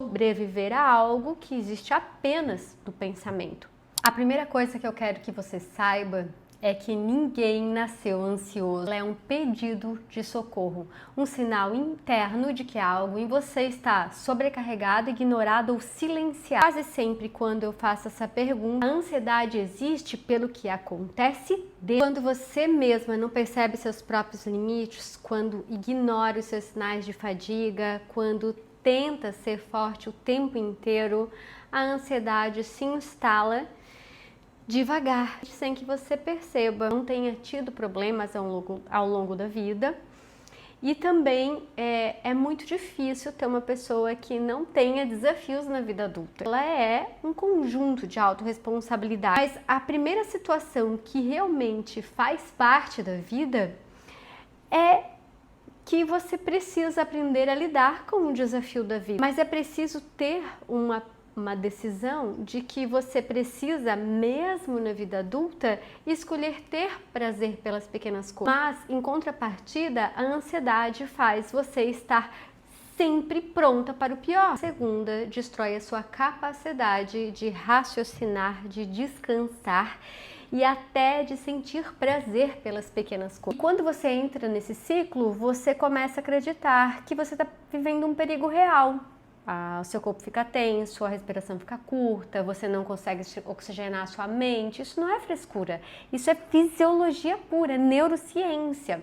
sobreviver a algo que existe apenas no pensamento. A primeira coisa que eu quero que você saiba é que ninguém nasceu ansioso. É um pedido de socorro, um sinal interno de que algo em você está sobrecarregado, ignorado ou silenciado. Quase sempre quando eu faço essa pergunta, a ansiedade existe pelo que acontece quando você mesma não percebe seus próprios limites, quando ignora os seus sinais de fadiga, quando tenta ser forte o tempo inteiro, a ansiedade se instala devagar, sem que você perceba, não tenha tido problemas ao longo da vida. E também é muito difícil ter uma pessoa que não tenha desafios na vida adulta. Ela é um conjunto de autorresponsabilidade. Mas a primeira situação que realmente faz parte da vida é que você precisa aprender a lidar com o desafio da vida. Mas é preciso ter uma decisão de que você precisa, mesmo na vida adulta, escolher ter prazer pelas pequenas coisas. Mas, em contrapartida, a ansiedade faz você estar sempre pronta para o pior. A segunda, destrói a sua capacidade de raciocinar, de descansar e até de sentir prazer pelas pequenas coisas. E quando você entra nesse ciclo, você começa a acreditar que você está vivendo um perigo real. O seu corpo fica tenso, a respiração fica curta, você não consegue oxigenar a sua mente. Isso não é frescura, isso é fisiologia pura, neurociência.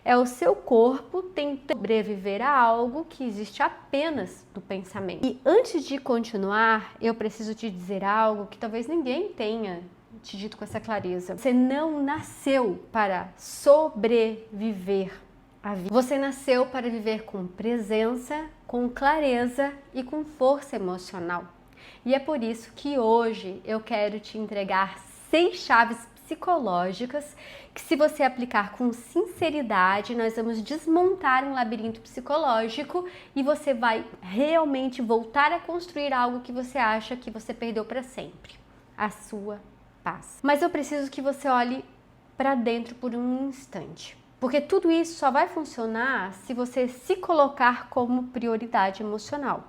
É o seu corpo tentando sobreviver a algo que existe apenas no pensamento. E antes de continuar, eu preciso te dizer algo que talvez ninguém tenha te dito com essa clareza. Você não nasceu para sobreviver a vida. Você nasceu para viver com presença, com clareza e com força emocional. E é por isso que hoje eu quero te entregar 6 chaves psicológicas que, se você aplicar com sinceridade, nós vamos desmontar um labirinto psicológico e você vai realmente voltar a construir algo que você acha que você perdeu para sempre, a sua paz. Mas eu preciso que você olhe para dentro por um instante. Porque tudo isso só vai funcionar se você se colocar como prioridade emocional.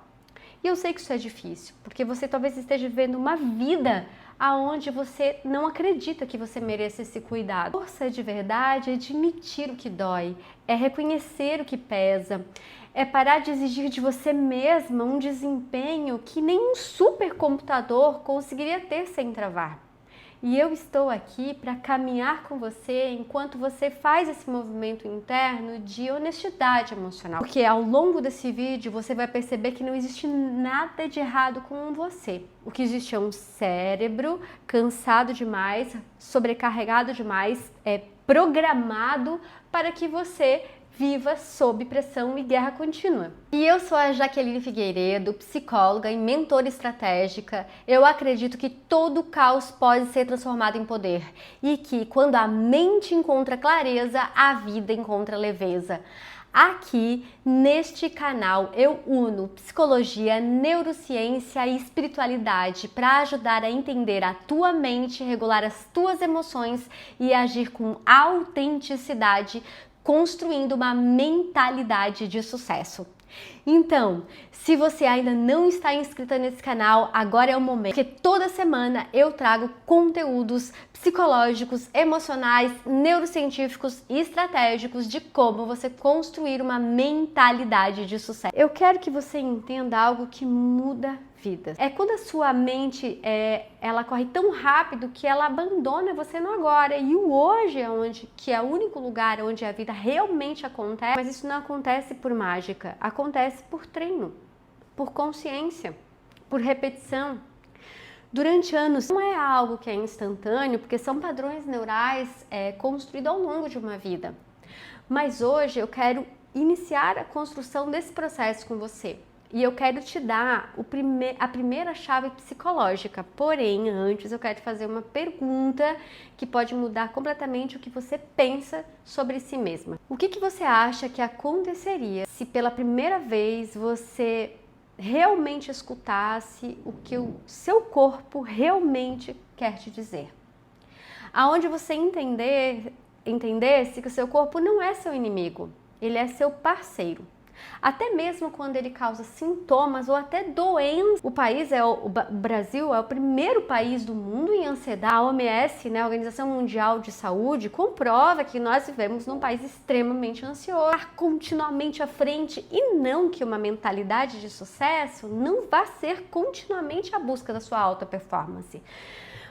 E eu sei que isso é difícil, porque você talvez esteja vivendo uma vida aonde você não acredita que você merece esse cuidado. A força de verdade é admitir o que dói, é reconhecer o que pesa, é parar de exigir de você mesma um desempenho que nem um supercomputador conseguiria ter sem travar. E eu estou aqui para caminhar com você enquanto você faz esse movimento interno de honestidade emocional. Porque ao longo desse vídeo você vai perceber que não existe nada de errado com você. O que existe é um cérebro cansado demais, sobrecarregado demais, programado para que você viva sob pressão e guerra contínua. E eu sou a Jaqueline Figueiredo, psicóloga e mentora estratégica. Eu acredito que todo caos pode ser transformado em poder e que, quando a mente encontra clareza, a vida encontra leveza. Aqui, neste canal, eu uno psicologia, neurociência e espiritualidade para ajudar a entender a tua mente, regular as tuas emoções e agir com autenticidade, construindo uma mentalidade de sucesso. Então, se você ainda não está inscrita nesse canal, agora é o momento, porque toda semana eu trago conteúdos psicológicos, emocionais, neurocientíficos e estratégicos de como você construir uma mentalidade de sucesso. Eu quero que você entenda algo que muda vidas. É quando a sua mente ela corre tão rápido que ela abandona você no agora, e o hoje que é o único lugar onde a vida realmente acontece. Mas isso não acontece por mágica, acontece por treino, por consciência, por repetição. Durante anos, não é algo que é instantâneo, porque são padrões neurais construídos ao longo de uma vida. Mas hoje eu quero iniciar a construção desse processo com você. E eu quero te dar a primeira chave psicológica. Porém, antes eu quero te fazer uma pergunta que pode mudar completamente o que você pensa sobre si mesma. O que você acha que aconteceria se pela primeira vez você realmente escutasse o que o seu corpo realmente quer te dizer? Aonde você entendesse que o seu corpo não é seu inimigo, ele é seu parceiro. Até mesmo quando ele causa sintomas ou até doenças. O Brasil é o primeiro país do mundo em ansiedade. A OMS, né, a Organização Mundial de Saúde, comprova que nós vivemos num país extremamente ansioso. Estar continuamente à frente, e não que uma mentalidade de sucesso não vá ser continuamente a busca da sua alta performance.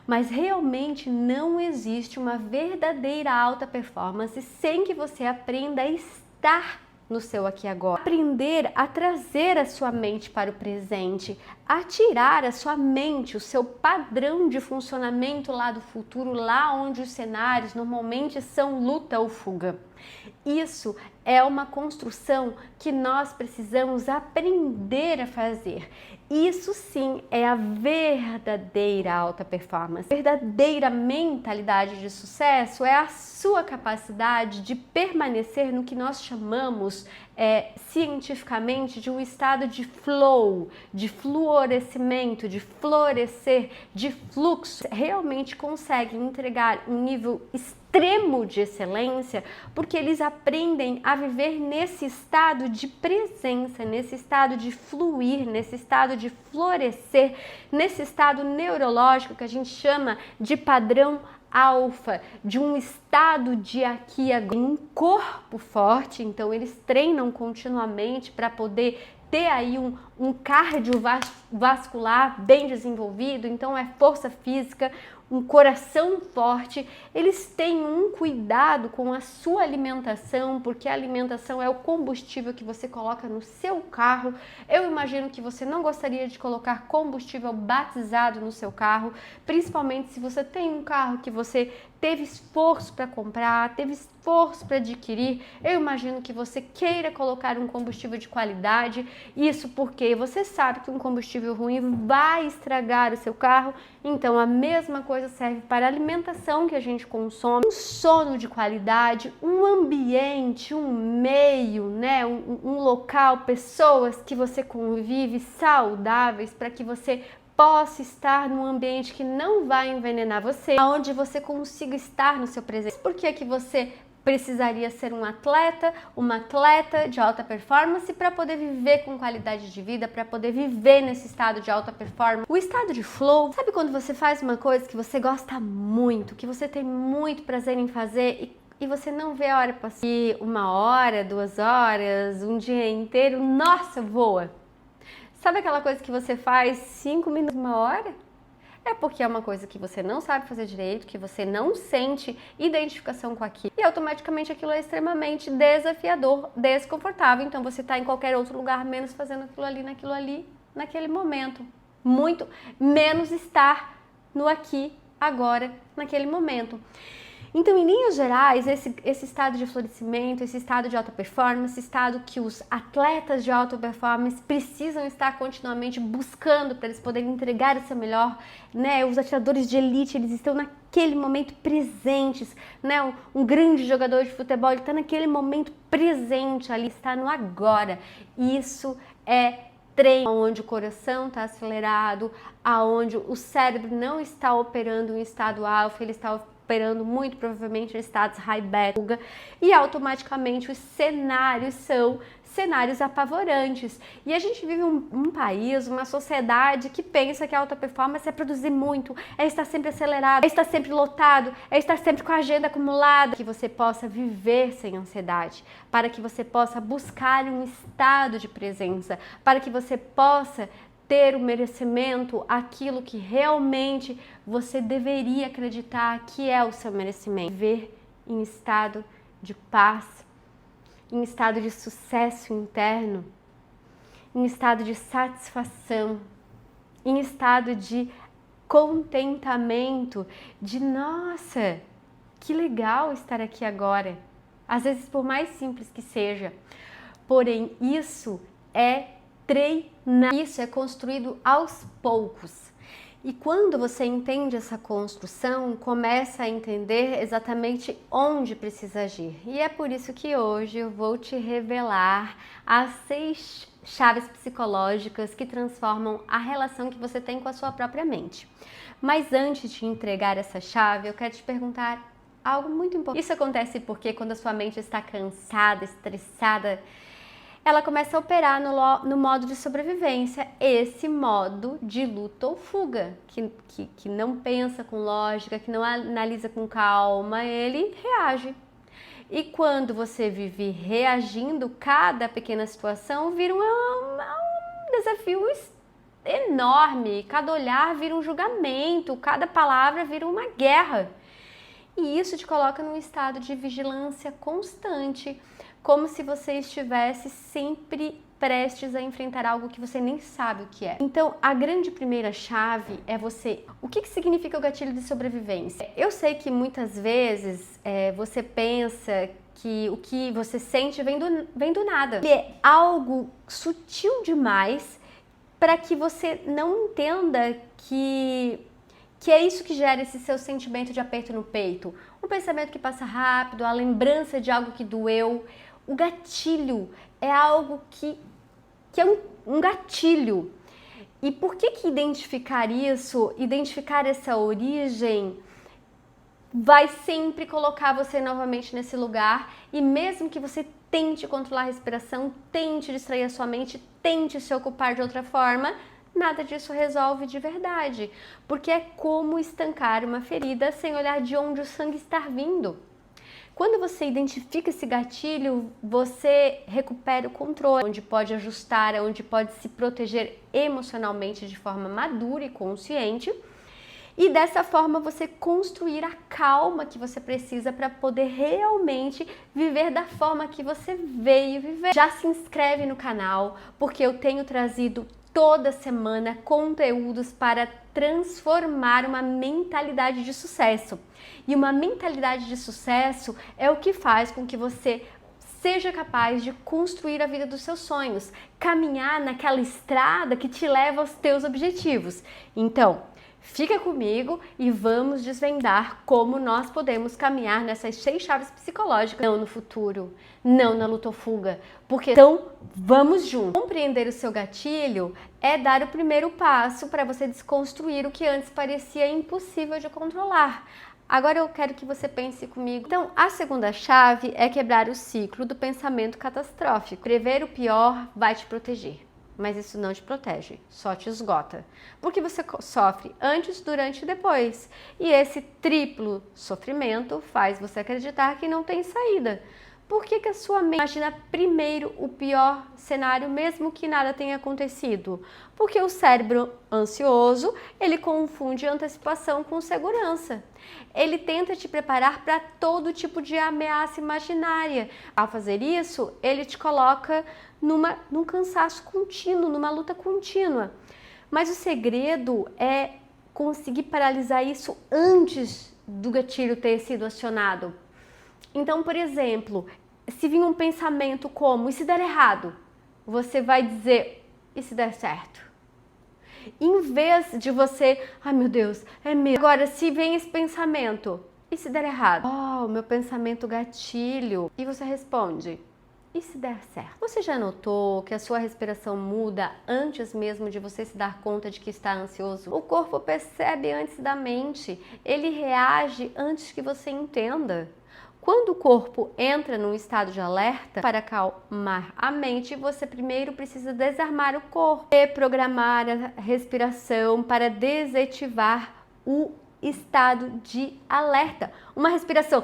Mas realmente não existe uma verdadeira alta performance sem que você aprenda a estar no seu aqui e agora. Aprender a trazer a sua mente para o presente, a tirar a sua mente, o seu padrão de funcionamento lá do futuro, lá onde os cenários normalmente são luta ou fuga. Isso é uma construção que nós precisamos aprender a fazer. Isso sim é a verdadeira alta performance. A verdadeira mentalidade de sucesso é a sua capacidade de permanecer no que nós chamamos cientificamente de um estado de flow, de florescimento, de florescer, de fluxo. Realmente conseguem entregar um nível extremo de excelência porque eles aprendem a viver nesse estado de presença, nesse estado de fluir, nesse estado de florescer, nesse estado neurológico que a gente chama de padrão alfa, de um estado de aqui agora, um corpo forte. Então eles treinam continuamente para poder ter aí um cardiovascular bem desenvolvido, então é força física, um coração forte. Eles têm um cuidado com a sua alimentação, porque a alimentação é o combustível que você coloca no seu carro. Eu imagino que você não gostaria de colocar combustível batizado no seu carro, principalmente se você tem um carro que você teve esforço para comprar, teve esforço para adquirir. Eu imagino que você queira colocar um combustível de qualidade, isso porque você sabe que um combustível ruim vai estragar o seu carro. Então a mesma coisa serve para a alimentação que a gente consome, um sono de qualidade, um ambiente, um meio, né, um local, pessoas que você convive saudáveis para que você possa estar num ambiente que não vai envenenar você, onde você consiga estar no seu presente. Por que que você precisaria ser uma atleta de alta performance para poder viver com qualidade de vida, para poder viver nesse estado de alta performance? O estado de flow, sabe quando você faz uma coisa que você gosta muito, que você tem muito prazer em fazer e você não vê a hora passar? E 1 hora, 2 horas, um dia inteiro, nossa, voa! Sabe aquela coisa que você faz 5 minutos, 1 hora? É porque é uma coisa que você não sabe fazer direito, que você não sente identificação com aquilo. E automaticamente aquilo é extremamente desafiador, desconfortável. Então você está em qualquer outro lugar, menos fazendo aquilo ali, naquele momento. Muito menos estar no aqui, agora, naquele momento. Então, em linhas gerais, esse estado de florescimento, esse estado de alta performance, esse estado que os atletas de alta performance precisam estar continuamente buscando para eles poderem entregar o seu melhor, né? Os atiradores de elite, eles estão naquele momento presentes, né? Um grande jogador de futebol, ele está naquele momento presente ali, está no agora. Isso é treino, onde o coração está acelerado, aonde o cérebro não está operando em estado alfa, ele está operando muito provavelmente em estados high beta, e automaticamente os cenários são cenários apavorantes. E a gente vive um país, uma sociedade que pensa que a alta performance é produzir muito, é estar sempre acelerado, é estar sempre lotado, é estar sempre com a agenda acumulada, que você possa viver sem ansiedade, para que você possa buscar um estado de presença, para que você possa ter o merecimento, aquilo que realmente você deveria acreditar que é o seu merecimento. Viver em estado de paz, em estado de sucesso interno, em estado de satisfação, em estado de contentamento, de nossa, que legal estar aqui agora. Às vezes, por mais simples que seja, porém isso é treinar. Isso é construído aos poucos. E quando você entende essa construção, começa a entender exatamente onde precisa agir. E é por isso que hoje eu vou te revelar as 6 chaves psicológicas que transformam a relação que você tem com a sua própria mente. Mas antes de entregar essa chave, eu quero te perguntar algo muito importante. Isso acontece porque quando a sua mente está cansada, estressada, ela começa a operar no modo de sobrevivência, esse modo de luta ou fuga, que não pensa com lógica, que não analisa com calma, ele reage. E quando você vive reagindo, cada pequena situação vira um desafio enorme, cada olhar vira um julgamento, cada palavra vira uma guerra. E isso te coloca num estado de vigilância constante, como se você estivesse sempre prestes a enfrentar algo que você nem sabe o que é. Então, a grande primeira chave é você... O que significa o gatilho de sobrevivência? Eu sei que muitas vezes você pensa que o que você sente vem do nada. Ele é algo sutil demais para que você não entenda que é isso que gera esse seu sentimento de aperto no peito. Um pensamento que passa rápido, a lembrança de algo que doeu. O gatilho é algo que é um gatilho. E por que identificar isso, identificar essa origem, vai sempre colocar você novamente nesse lugar, e mesmo que você tente controlar a respiração, tente distrair a sua mente, tente se ocupar de outra forma, nada disso resolve de verdade, porque é como estancar uma ferida sem olhar de onde o sangue está vindo. Quando você identifica esse gatilho, você recupera o controle, onde pode ajustar, onde pode se proteger emocionalmente de forma madura e consciente, e dessa forma você construir a calma que você precisa para poder realmente viver da forma que você veio viver. Já se inscreve no canal, porque eu tenho trazido toda semana conteúdos para transformar uma mentalidade de sucesso. E uma mentalidade de sucesso é o que faz com que você seja capaz de construir a vida dos seus sonhos, caminhar naquela estrada que te leva aos teus objetivos. Então, fica comigo e vamos desvendar como nós podemos caminhar nessas 6 chaves psicológicas, não no futuro, não na luta ou fuga, porque então vamos juntos. Compreender o seu gatilho é dar o primeiro passo para você desconstruir o que antes parecia impossível de controlar. Agora eu quero que você pense comigo. Então, a segunda chave é quebrar o ciclo do pensamento catastrófico. Prever o pior vai te proteger. Mas isso não te protege, só te esgota. Porque você sofre antes, durante e depois. E esse triplo sofrimento faz você acreditar que não tem saída. Por que a sua mente imagina primeiro o pior cenário, mesmo que nada tenha acontecido? Porque o cérebro ansioso, ele confunde antecipação com segurança. Ele tenta te preparar para todo tipo de ameaça imaginária. Ao fazer isso, ele te coloca num cansaço contínuo, numa luta contínua. Mas o segredo é conseguir paralisar isso antes do gatilho ter sido acionado. Então, por exemplo, se vir um pensamento como, e se der errado? Você vai dizer, e se der certo? Em vez de você, ai meu Deus, é meu. Agora, se vem esse pensamento, e se der errado? Oh, meu pensamento gatilho. E você responde, e se der certo? Você já notou que a sua respiração muda antes mesmo de você se dar conta de que está ansioso? O corpo percebe antes da mente, ele reage antes que você entenda. Quando o corpo entra num estado de alerta, para acalmar a mente, você primeiro precisa desarmar o corpo, reprogramar a respiração para desativar o estado de alerta. Uma respiração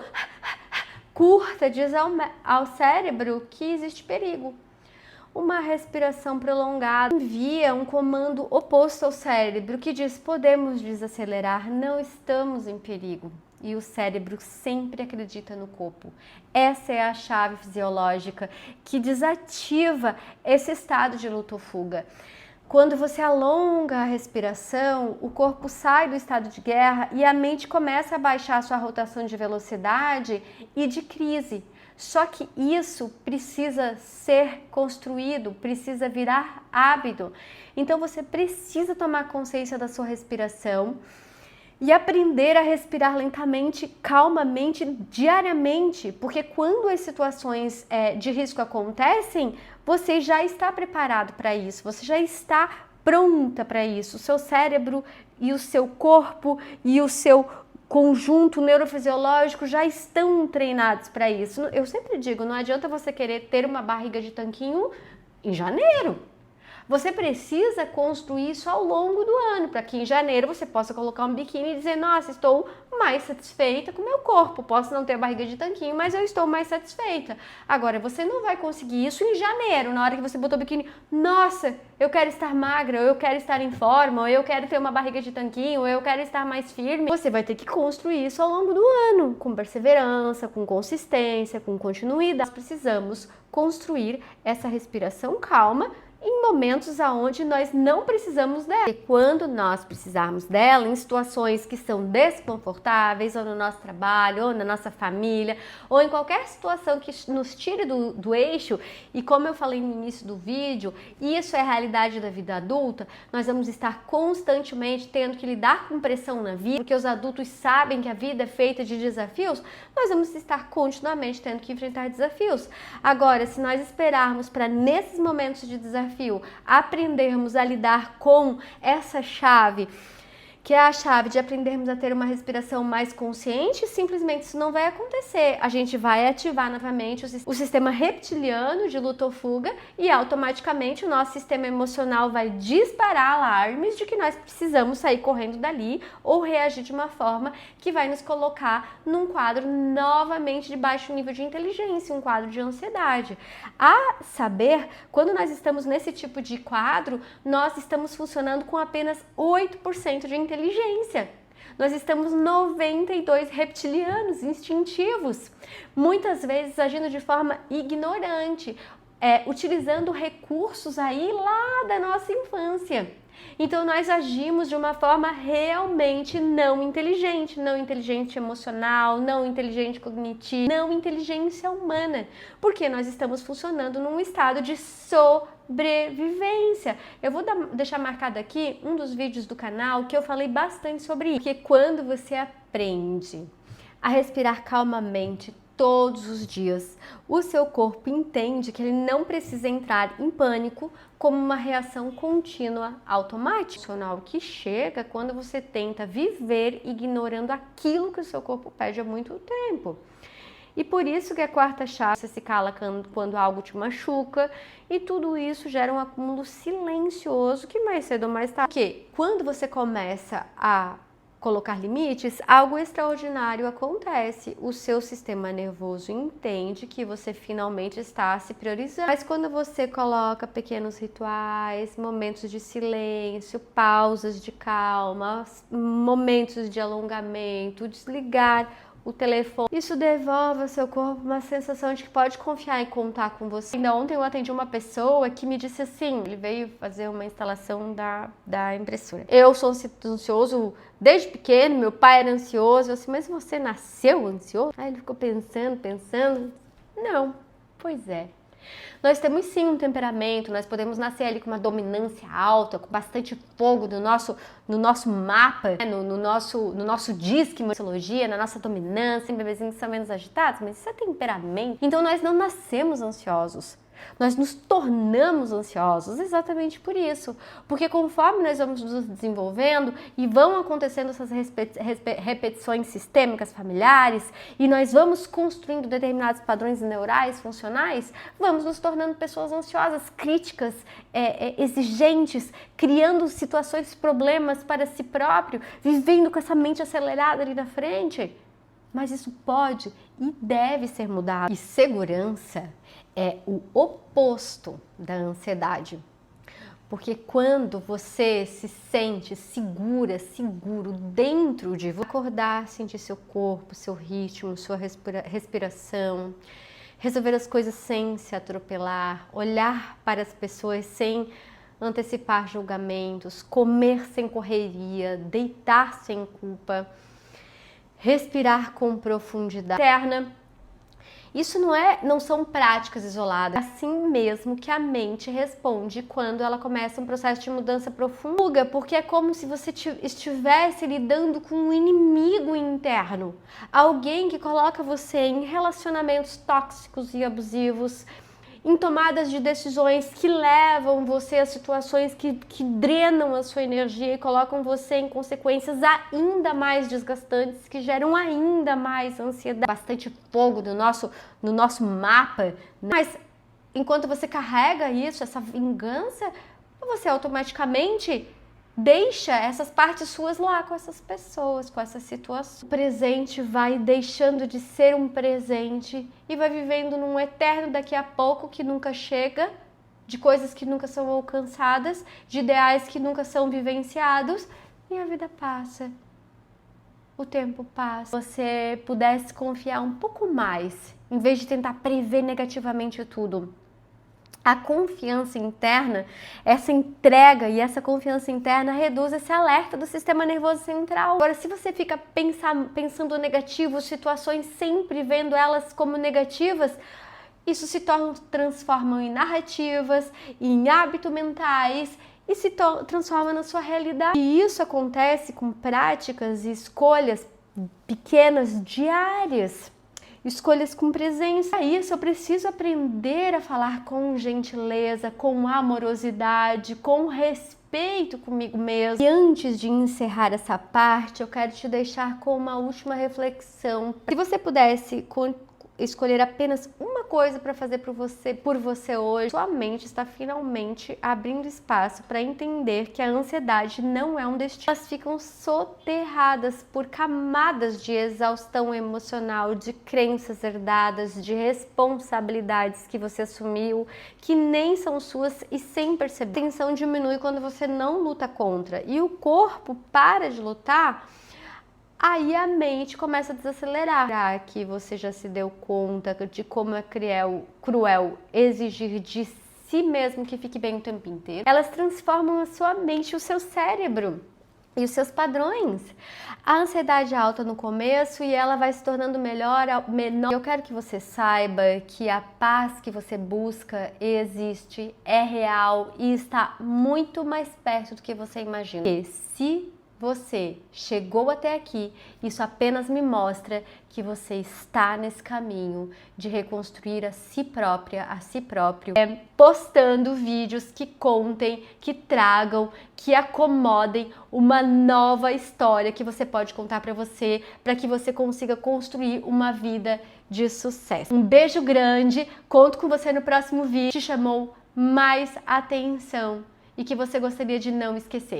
curta diz ao cérebro que existe perigo. Uma respiração prolongada envia um comando oposto ao cérebro que diz: podemos desacelerar, não estamos em perigo. E o cérebro sempre acredita no corpo. Essa é a chave fisiológica que desativa esse estado de luta ou fuga. Quando você alonga a respiração, o corpo sai do estado de guerra e a mente começa a baixar a sua rotação de velocidade e de crise. Só que isso precisa ser construído, precisa virar hábito. Então você precisa tomar consciência da sua respiração e aprender a respirar lentamente, calmamente, diariamente, porque quando as situações de risco acontecem, você já está preparado para isso, você já está pronta para isso. O seu cérebro e o seu corpo e o seu conjunto neurofisiológico já estão treinados para isso. Eu sempre digo, não adianta você querer ter uma barriga de tanquinho em janeiro. Você precisa construir isso ao longo do ano, para que em janeiro você possa colocar um biquíni e dizer, nossa, estou mais satisfeita com o meu corpo. Posso não ter a barriga de tanquinho, mas eu estou mais satisfeita. Agora, você não vai conseguir isso em janeiro, na hora que você botou o biquíni, nossa, eu quero estar magra, ou eu quero estar em forma, ou eu quero ter uma barriga de tanquinho, ou eu quero estar mais firme. Você vai ter que construir isso ao longo do ano, com perseverança, com consistência, com continuidade. Nós precisamos construir essa respiração calma em momentos aonde nós não precisamos dela. E quando nós precisarmos dela, em situações que são desconfortáveis, ou no nosso trabalho, ou na nossa família, ou em qualquer situação que nos tire do eixo, e como eu falei no início do vídeo, isso é a realidade da vida adulta, nós vamos estar constantemente tendo que lidar com pressão na vida, porque os adultos sabem que a vida é feita de desafios, nós vamos estar continuamente tendo que enfrentar desafios. Agora, se nós esperarmos para nesses momentos de desafio aprendermos a lidar com essa chave, que é a chave de aprendermos a ter uma respiração mais consciente, simplesmente isso não vai acontecer. A gente vai ativar novamente o sistema reptiliano de luta ou fuga e automaticamente o nosso sistema emocional vai disparar alarmes de que nós precisamos sair correndo dali ou reagir de uma forma que vai nos colocar num quadro novamente de baixo nível de inteligência, um quadro de ansiedade. A saber, quando nós estamos nesse tipo de quadro, nós estamos funcionando com apenas 8% de inteligência. Nós estamos 92 reptilianos, instintivos, muitas vezes agindo de forma ignorante, utilizando recursos aí lá da nossa infância. Então nós agimos de uma forma realmente não inteligente emocional, não inteligente cognitiva, não inteligência humana, porque nós estamos funcionando num estado de sobrevivência. Eu vou deixar marcado aqui um dos vídeos do canal que eu falei bastante sobre isso, porque quando você aprende a respirar calmamente todos os dias, o seu corpo entende que ele não precisa entrar em pânico como uma reação contínua automática, que chega quando você tenta viver ignorando aquilo que o seu corpo pede há muito tempo. E por isso que a quarta chave, você se cala quando algo te machuca, e tudo isso gera um acúmulo silencioso que mais cedo ou mais tarde, porque quando você começa a colocar limites, algo extraordinário acontece. O seu sistema nervoso entende que você finalmente está se priorizando. Mas quando você coloca pequenos rituais, momentos de silêncio, pausas de calma, momentos de alongamento, desligar o telefone, isso devolve ao seu corpo uma sensação de que pode confiar e contar com você. Ainda ontem eu atendi uma pessoa que me disse assim, ele veio fazer uma instalação da impressora. Eu sou ansioso desde pequeno, meu pai era ansioso, eu assim, mas você nasceu ansioso? Aí ele ficou pensando, não, pois é. Nós temos sim um temperamento, nós podemos nascer ali com uma dominância alta, com bastante fogo no nosso mapa, né? no nosso disque, na nossa dominância, tem bebezinhos que são menos agitados, mas isso é temperamento. Então nós não nascemos ansiosos. Nós nos tornamos ansiosos exatamente por isso, porque conforme nós vamos nos desenvolvendo e vão acontecendo essas repetições sistêmicas familiares e nós vamos construindo determinados padrões neurais funcionais, vamos nos tornando pessoas ansiosas, críticas, exigentes, criando situações, problemas para si próprio, vivendo com essa mente acelerada ali na frente. Mas isso pode e deve ser mudado. E segurança é o oposto da ansiedade. Porque quando você se sente seguro dentro de você, acordar, sentir seu corpo, seu ritmo, sua respiração, resolver as coisas sem se atropelar, olhar para as pessoas sem antecipar julgamentos, comer sem correria, deitar sem culpa, respirar com profundidade interna. Isso não são práticas isoladas, é assim mesmo que a mente responde quando ela começa um processo de mudança profunda, porque é como se você estivesse lidando com um inimigo interno, alguém que coloca você em relacionamentos tóxicos e abusivos, em tomadas de decisões que levam você a situações que drenam a sua energia e colocam você em consequências ainda mais desgastantes, que geram ainda mais ansiedade. Bastante fogo no nosso mapa, mas enquanto você carrega isso, essa vingança, você automaticamente deixa essas partes suas lá com essas pessoas, com essas situações. O presente vai deixando de ser um presente e vai vivendo num eterno daqui a pouco que nunca chega, de coisas que nunca são alcançadas, de ideais que nunca são vivenciados, e a vida passa. O tempo passa. Se você pudesse confiar um pouco mais, em vez de tentar prever negativamente tudo. A confiança interna, essa entrega e essa confiança interna reduz esse alerta do sistema nervoso central. Agora, se você fica pensando negativo, situações sempre vendo elas como negativas, isso se transforma em narrativas, em hábitos mentais e se transforma na sua realidade. E isso acontece com práticas e escolhas pequenas, diárias. Escolhas com presença. Para isso, eu preciso aprender a falar com gentileza, com amorosidade, com respeito comigo mesmo. E antes de encerrar essa parte, eu quero te deixar com uma última reflexão. Se você pudesse escolher apenas uma coisa para fazer por você hoje, sua mente está finalmente abrindo espaço para entender que a ansiedade não é um destino. Elas ficam soterradas por camadas de exaustão emocional, de crenças herdadas, de responsabilidades que você assumiu, que nem são suas e sem perceber. A tensão diminui quando você não luta contra e o corpo para de lutar. Aí a mente começa a desacelerar. Será que você já se deu conta de como é cruel exigir de si mesmo que fique bem o tempo inteiro? Elas transformam a sua mente, o seu cérebro e os seus padrões. A ansiedade é alta no começo e ela vai se tornando menor. Eu quero que você saiba que a paz que você busca existe, é real e está muito mais perto do que você imagina. E se você chegou até aqui, isso apenas me mostra que você está nesse caminho de reconstruir a si própria, a si próprio, postando vídeos que contem, que tragam, que acomodem uma nova história que você pode contar para que você consiga construir uma vida de sucesso. Um beijo grande, conto com você no próximo vídeo. Te chamou mais atenção e que você gostaria de não esquecer.